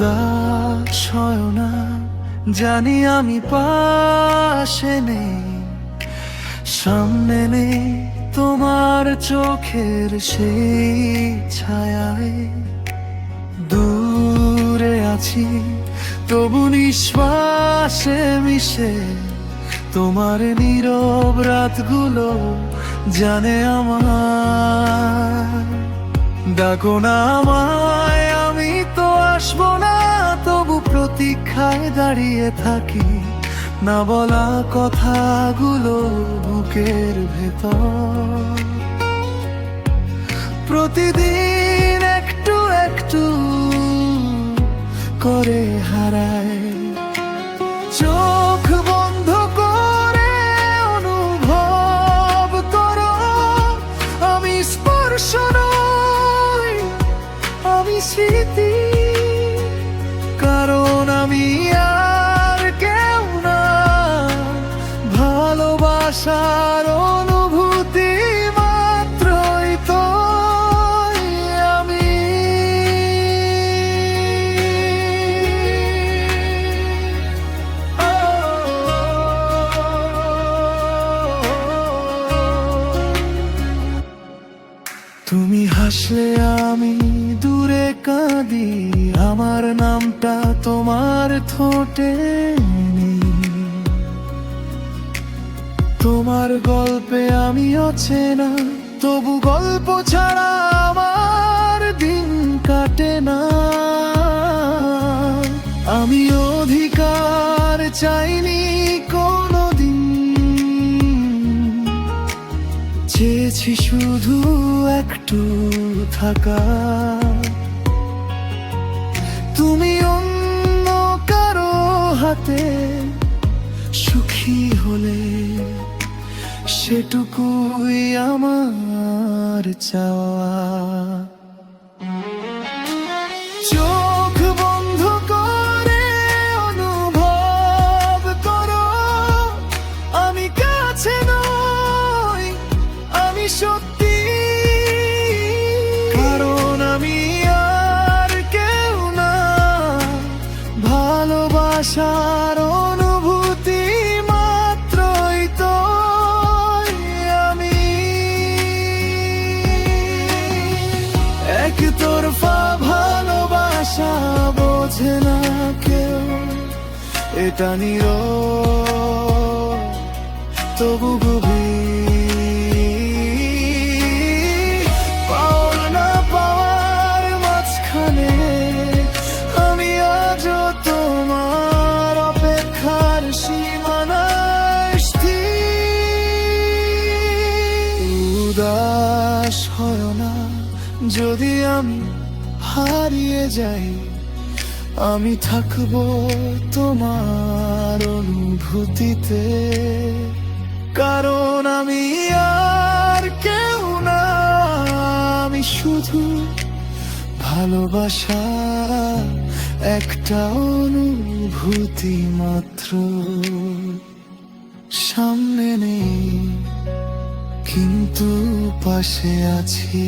উদাস হয় না, জানি আমি পাশে নেই, সামনে নেই তোমার চোখের সেই ছায়ায়। দূরে আছি তবু নিঃশ্বাসে মিশে, তোমার নীরব রাতগুলো জানে আমার। ডাকো না আমায়, আমি তো আসবো না, তবু প্রতীক্ষায় দাঁড়িয়ে থাকি, না বলা কথাগুলো বুকের ভেতর। প্রতিদিন একটু একটু করে হারায়, চোখ বন্ধ করে অনুভব করো, আমি স্পর্শ নই, আমি স্মৃতি। কারণ আমি আর কেউ না, ভালোবাসার অনুভূতি মাত্রই তো আমি। তুমি হাসলে আমি দূরে কাঁদি, আমার নামটা তোমার ঠোঁটে নেই, তোমার গল্পে আমি অচেনা, তবু গল্প ছাড়া আমার দিন কাটে না। আমি অধিকার চাইনি কোনোদিন, চেয়েছি শুধু একটু থাকা। তুমি অন্য কারো হাতে সুখী হলে, সেটুকুই আমার চাওয়া। চোখ বন্ধ করে অনুভব করো, আমি কাছে নই, আমি সত্যি। কারণ আমি আর কেউ না, ভালোবাসার অনুভূতি মাত্রই তো আমি। একতরফা ভালোবাসা বোঝে না কেউ, এটা নীরব তবু গভীর। পাওয়ার না পাওয়ার মাঝখানে আমি আজও তোমার অপেক্ষার সীমানায় স্থির। উদাস হয় না যদি আমি হারিয়ে যাই, আমি থাকবো তোমার অনুভূতিতে। কারণ আমি আর কেউ না, আমি শুধু ভালোবাসা একটা অনুভূতি মাত্র। সামনে নেই কিন্তু পাশে আছি।